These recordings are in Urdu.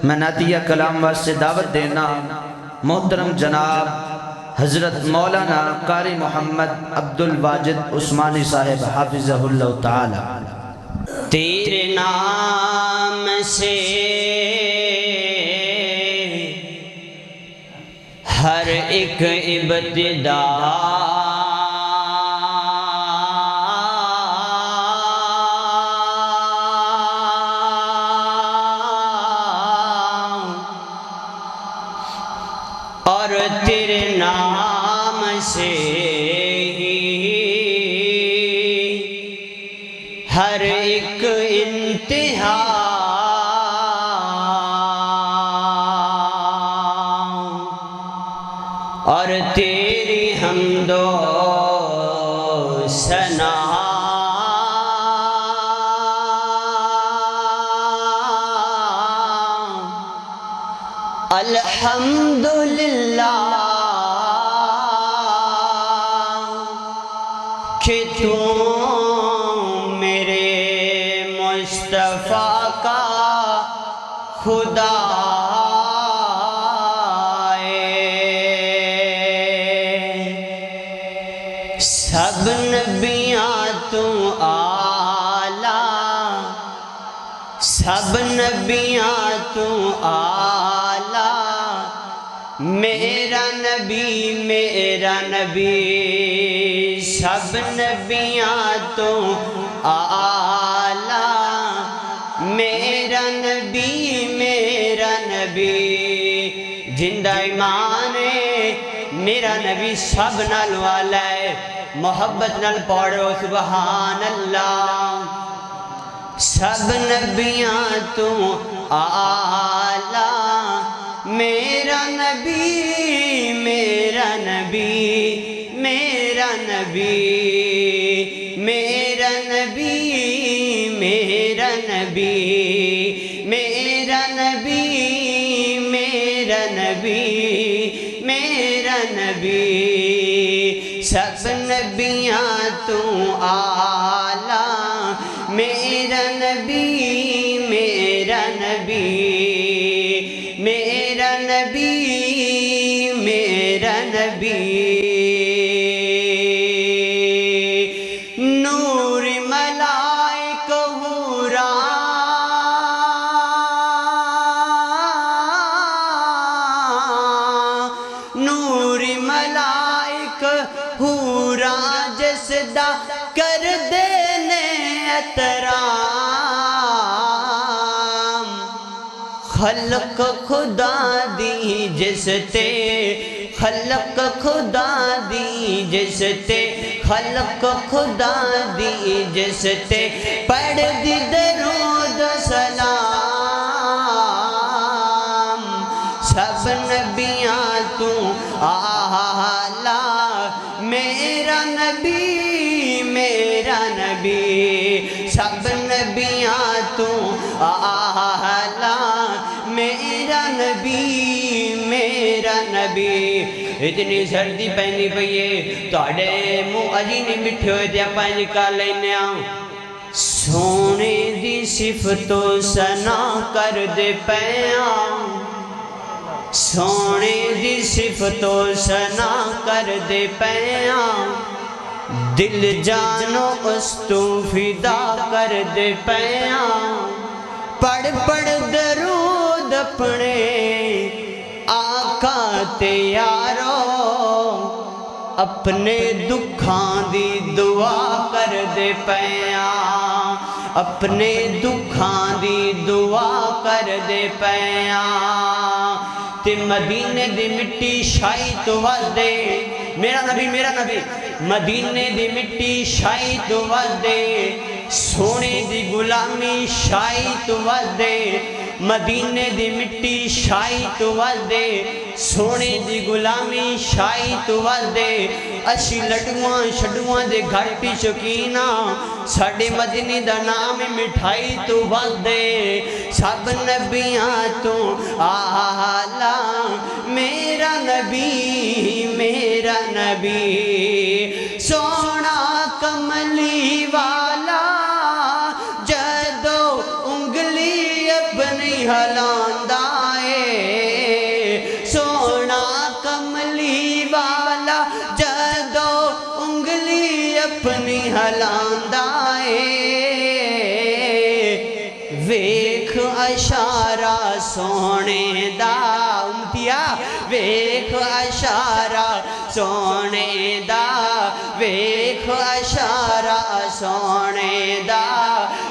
میں نعتیہ کلام واسطے دعوت دینا محترم جناب حضرت مولانا قاری محمد عبد الواجد عثمانی صاحب حافظہ اللہ تعالی۔ تیرے نام سے ہر ایک ابتدا اور تیرے نام سے ہی ہر ایک انتہا، اور تیری حمد و ثنا الحمدللہ کہ تو میرے مصطفیٰ کا خدا سب نبیاں تو اعلیٰ، سب نبیاں تو اعلیٰ، میرا نبی میرا نبی، سب نبیاں تو اعلیٰ، میرا نبی میرا نبی، زندہ ایمان ہے میرا نبی سب نال والا ہے، محبت نال پڑھو سبحان اللہ۔ سب نبیاں تو اعلیٰ، میرا نبی میرا نبی، میرا نبی میرا نبی، میرا نبی میرا نبی، میرا نبی میرا نبی، سب نبیاں تو اعلیٰ، میرا نبی میرا نبی، میرا نبی میرا نبی، نور ملائک حورا نور ملائک حورا جسدہ کر دینے احترام، خلق خدا دی جس تے، خلق خدا دی جس تے، خلق خدا دی جس تے، پڑھ دی درود سلام، سب نبیاں تو اعلیٰ، میرا نبی میرا نبی، سب نبیاں تو اعلیٰ، میرا نبی میرا نبی۔ اتنی سردی پہنی پئیے تواڈے منہ اجی نہیں مٹھے ہوئے تے آپاں نکال لینے آں، سونے دی صفت و ثنا کر دے پیاں، سونے دی صفت و ثنا کر دے پیاں، دل جانو اس تو فدا کر دے پیاں، پڑھ پڑھ درود اپنے آقا تے یارو، اپنے دکھاں دی دعا کر دے پیاں، اپنے دکھاں دی دعا کر دے پیاں، تے مدینے دی مٹی شائی تو وردے، میرا نبی میرا نبی، مدینے دی مٹی شائی تو وردے، سونے دی غلامی شائی تو وردے، مدینے دی مٹی شائی تو وردے، سونے دی غلامی شائی تو وردے، اسی لڈواں شڈواں دے گھر پی شکینہ، ساڑے مدینے دا نام مٹھائی تو وردے، سب نبیاں تو اعلیٰ، میرا نبی میرا نبی، سونا کملی والا جدو انگلی اپنی ہلاندا، اشارہ سونے دا امتیا ویکھ اشارہ سونے دا ویکھ اشارہ سونے دا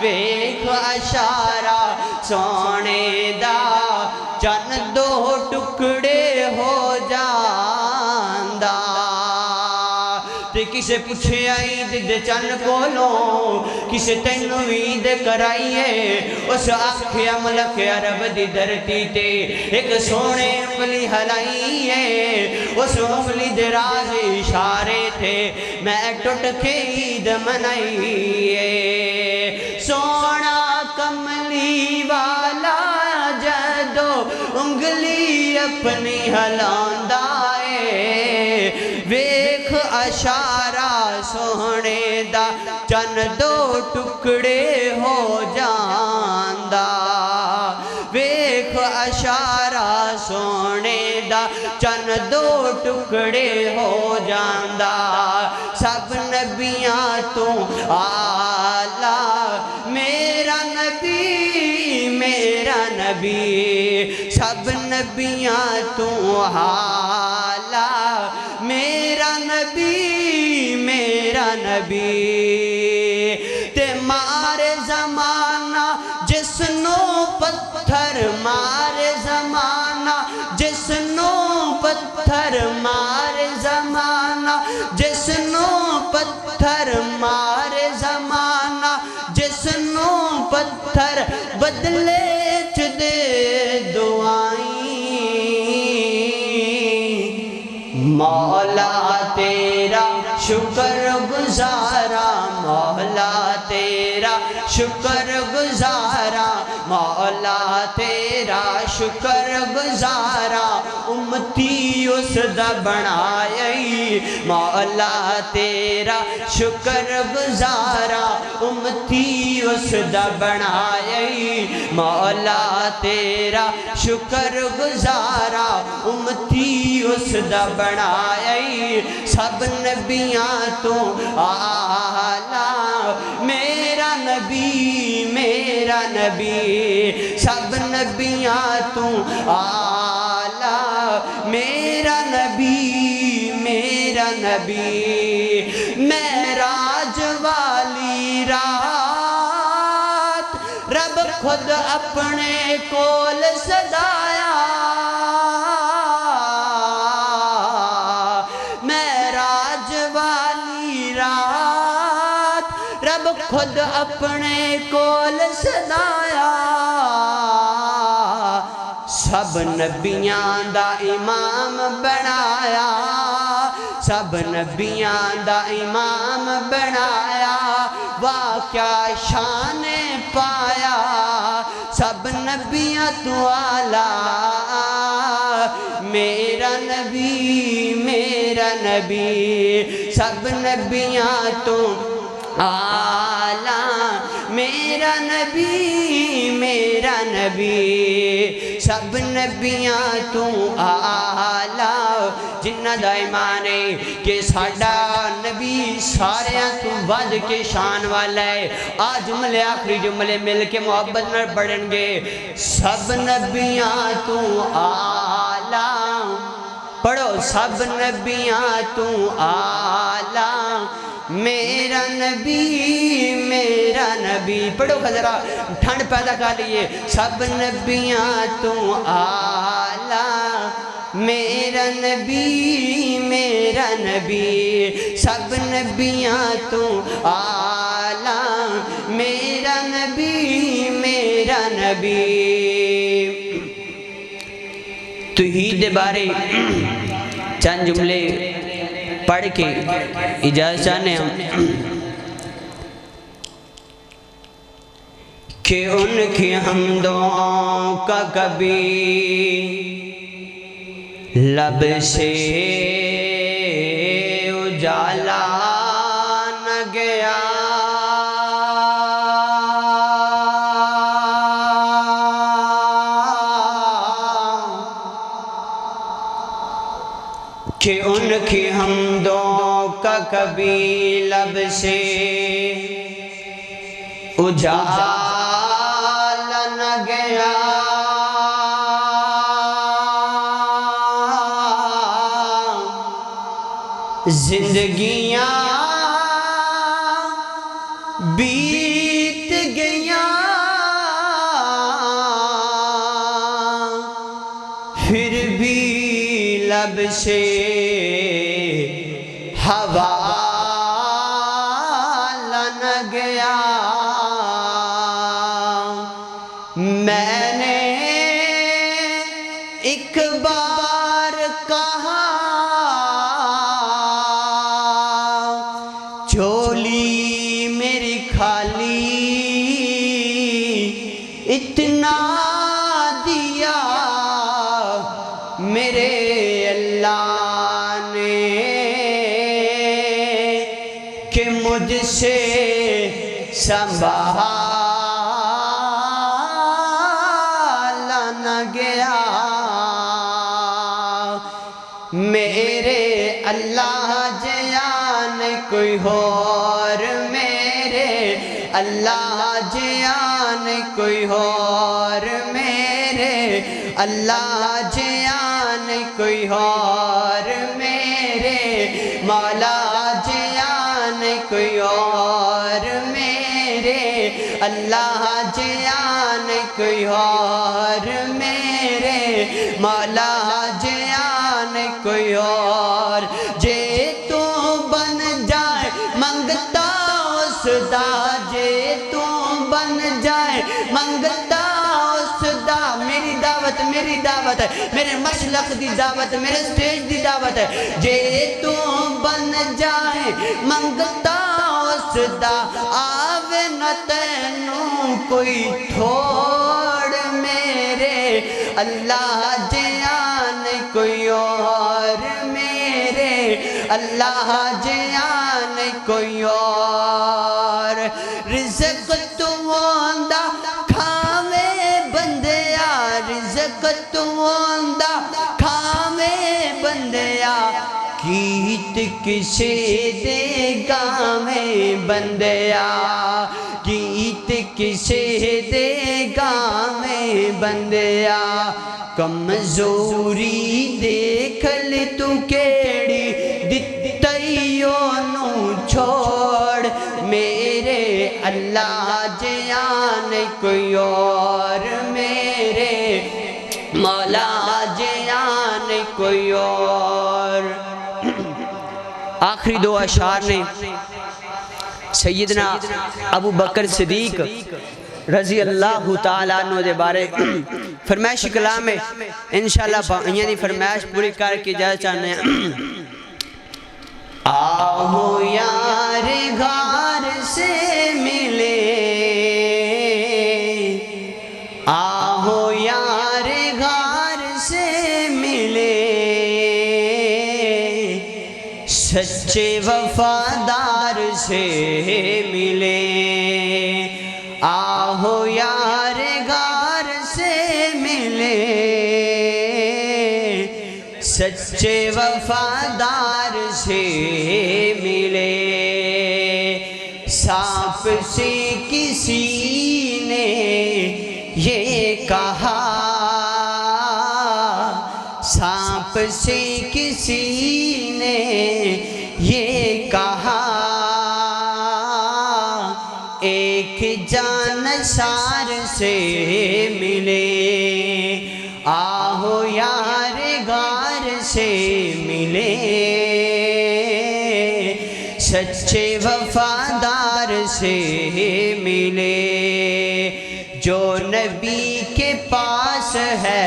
ویکھ اشارہ سونے دا چن دو ٹکڑے ہو جاندا تے کسے پوچھے عید دے چن کولوں کسے تینوں عید کرائیے اس آکھیا ملک عرب دی دھرتی تے ایک سونے انگلی ہلائیے اس انگلی دے راز اشارے تھے میں ٹوٹ کے عید منائیے سونا کملی والا جدو انگلی اپنی ہلاندا ویکھ اشارہ سونے دا چن دو ٹکڑے ہو جاندا ویکھ اشارہ سونے دا چن دو ٹکڑے ہو جاندا سب نبیاں تو آلہ میرا نبی سب نبیاں تو آلہ میرا نبی تے مارے زمانہ جس نو پتھر مارے زمانہ جس نو پتھر مارے زمانہ جس نو پتھر مارے زمانہ جس نو پتھر بدلے چ دے دعائیں مولا تیرا شکر گزارا مولا تیرا شکر گزارا مولا تیرا شکر گزارا امتی اس دا بنائی مولا تیرا شکر گزارا امتی اس دا بنائی مولا تیرا شکر گزارا امتی اس دا بنائی سب نبیاں تو آلہ میرا نبی سب نبیاں تو آلہ میرا نبی معراج والی رات رب خود اپنے کول سدایا معراج والی رات رب خود اپنے کول سدایا سب نبیاں دا امام بنایا سب نبیاں دا امام بنایا واہ کیا شان پایا سب نبیاں تو آلہ میرا نبی سب نبیاں تو آلہ میرا نبی سب نبیاں تو آلہ جنہ دا ایمان ہے کہ ساڈا نبی ساریاں تو ود کے شان والا ہے آج جملے آخری جملے مل کے محبت نہ پڑھیں گے سب نبیاں تو آلہ پڑھو سب نبیاں تو آلہ میرا نبی پڑھو ذرا ٹھنڈ پیدا کر لیے سب نبیاں تو آلہ میرا نبی سب نبیاں تو آلہ میرا نبی توحید بارے چند جملے پڑھ کے اجازت چاہنے ہم کہ ان کی حمدوں کا کبھی لب سے اجالا نہ گیا کہ ان کی حمدوں کا کبھی لب سے اجالا نہ گیا زندگیاں بیت گئیاں پھر بھی لب سے حوالہ نہ گیا میں نے ایک بار کہا چولی میری خالی اتنا دیا میرے اللہ نے کہ مجھ سے سنبھالا نہ گیا میرے اللہ جان کوئی اور میرے اللہ جان کوئی اور میرے اللہ جان کوئی اور میرے مولا جان کوئی اور میرے اللہ جان کوئی اور میرے مولا جان کوئی اور جے تو بن جائے منگتا اس دا جے تو بن جائے منگتا اس دا میری دعوت ہے میرے مشلق دی دعوت میرے سٹیج دی دعوت ہے جے تو بن جائے منگتا اس دا آوے نہ تینوں کوئی تھوڑ میرے اللہ جان کوئی اور میرے اللہ جان کوئی اور رزق تو آندہ کھاوے بندیا رزق تو آندہ کھاوے بندیا کیت کسے دے گاوے بندیا کیت کسے دے گاوے بندیا کمزوری دیکھ لے تو کیڑی دتائیوں نو چھوڑ میرے اللہ جان کوئی اور میرے مولا جان کوئی اور آخری دو اشعار نے سیدنا ابو بکر صدیق رضی اللہ تعالیٰ عنہ دے بارے فرمائش کلام میں انشاءاللہ یعنی فرمائش پوری کر کے جا چاہنے ہیں آہو یار غار سے ملے آہو یار غار سے ملے سچے وفادار سے ملے آہو یار غار سے ملے سچے وفادار سے ملے سانپ سے کسی نے یہ کہا سانپ سے کسی نے یہ کہا ایک جانسار سے ملے آہو یار غار سے ملے سچے وفادار سے ملے جو نبی کے پاس ہے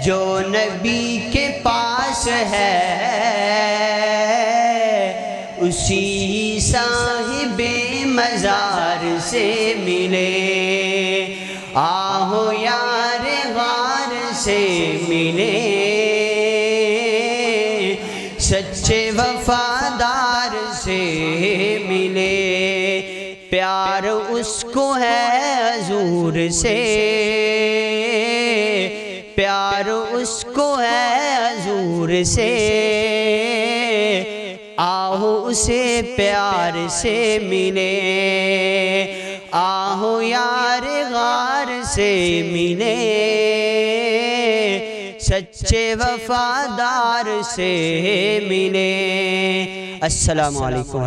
جو نبی کے پاس ہے اسی صاحب مزار سے ملے آہو یار غار سے ملے سچے وفادار سے ملے پیار اس کو ہے حضور سے پیار اس کو ہے حضور سے آہو اسے پیار سے ملے آہو یار غار سے ملے سچے وفادار سے ملے۔ السلام علیکم۔